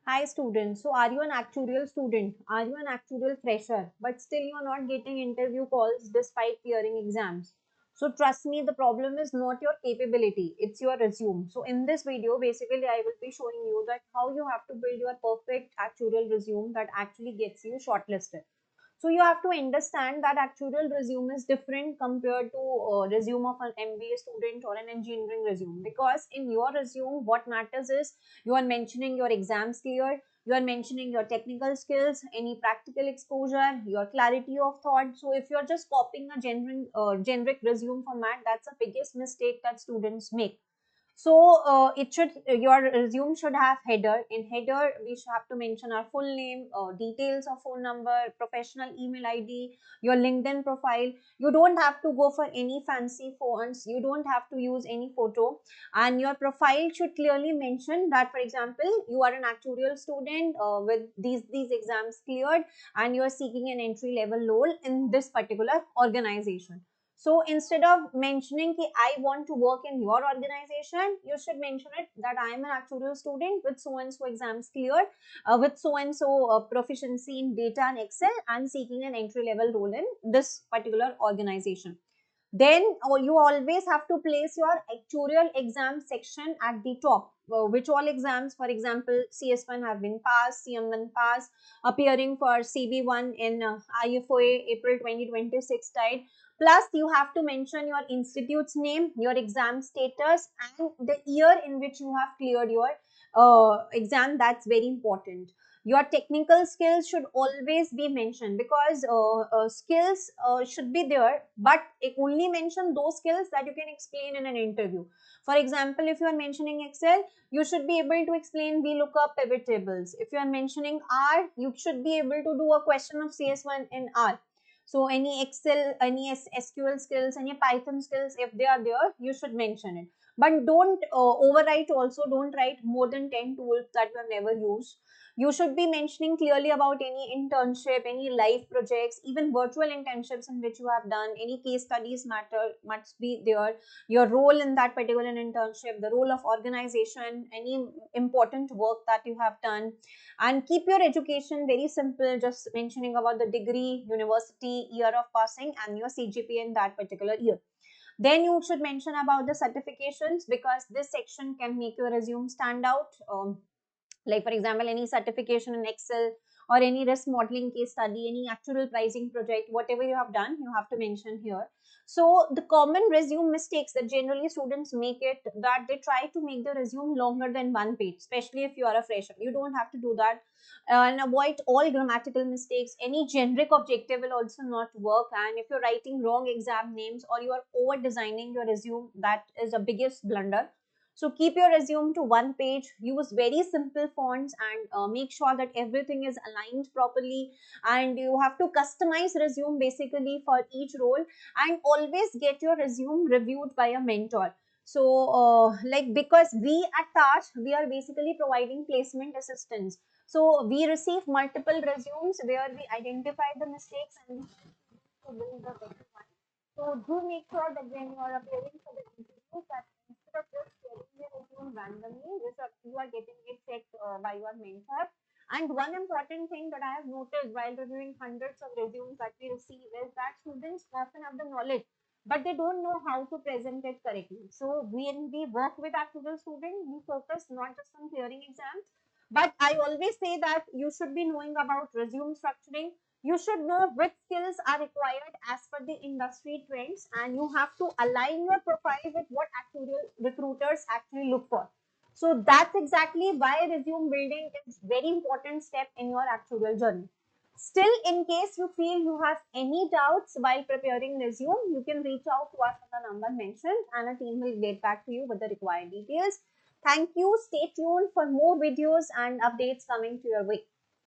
Hi students, so are you an actuarial student? Are you an actuarial fresher? But still you are not getting interview calls despite clearing exams. So trust me, the problem is not your capability, it's your resume. So in this video, basically I will be showing you that how you have to build your perfect actuarial resume that actually gets you shortlisted. So you have to understand that actuarial resume is different compared to resume of an MBA student or an engineering resume, because in your resume what matters is you are mentioning your exams cleared, you are mentioning your technical skills, any practical exposure, your clarity of thought. So if you're just copying a generic resume format, that's the biggest mistake that students make. So it should your resume should have header. In header, we should have to mention our full name, details of phone number, professional email ID, your LinkedIn profile. You don't have to go for any fancy fonts. You don't have to use any photo, and your profile should clearly mention that, for example, you are an actuarial student with these exams cleared, and you are seeking an entry level role in this particular organization. So instead of mentioning that I want to work in your organization, you should mention it that I am an actuarial student with so and so exams cleared, with so and so proficiency in data and Excel, and seeking an entry level role in this particular organization. Then you always have to place your actuarial exam section at the top. Which all exams, for example, CS1 have been passed, CM1 passed, appearing for CB1 in IFOA April 2026 tide. Plus, you have to mention your institute's name, your exam status, and the year in which you have cleared your exam. That's very important. Your technical skills should always be mentioned, because skills should be there, but it only mention those skills that you can explain in an interview. For example, if you are mentioning Excel, you should be able to explain VLOOKUP pivot tables. If you are mentioning R, you should be able to do a question of CS1 in R. So any Excel, any SQL skills, any Python skills, if they are there, you should mention it. But don't overwrite also. Don't write more than 10 tools that you have never used. You should be mentioning clearly about any internship, any live projects, even virtual internships in which you have done. Any case studies matter, must be there. Your role in that particular internship, the role of organization, any important work that you have done. And keep your education very simple, just mentioning about the degree, university, year of passing, and your CGPA in that particular year. Then you should mention about the certifications, because this section can make your resume stand out. Like for example, any certification in Excel, or any risk modeling case study, any actual pricing project, whatever you have done, you have to mention here. So the common resume mistakes that generally students make it, that they try to make the resume longer than one page, especially if you are a fresher. You don't have to do that. And avoid all grammatical mistakes. Any generic objective will also not work, and if you're writing wrong exam names, or you are over designing your resume, that is the biggest blunder. So keep your resume to one page, use very simple fonts, and make sure that everything is aligned properly. And you have to customize resume basically for each role, and always get your resume reviewed by a mentor. So like, because we at Taj, we are basically providing placement assistance. So we receive multiple resumes where we identify the mistakes and we to build the better one. So do make sure that when you are appearing for the interviews, that instead of just sharing your resume randomly, you are getting it checked by your mentor. And one important thing that I have noticed while reviewing hundreds of resumes that we receive is that students often have the knowledge, but they don't know how to present it correctly. So when we work with actual students, we focus not just on clearing exams, but I always say that you should be knowing about resume structuring. You should know which skills are required as per the industry trends, and you have to align your profile with what actual recruiters actually look for. So that's exactly why resume building is very important step in your actual journey. Still, in case you feel you have any doubts while preparing resume, you can reach out to us on the number mentioned, and a team will get back to you with the required details. Thank you. Stay tuned for more videos and updates coming to your way.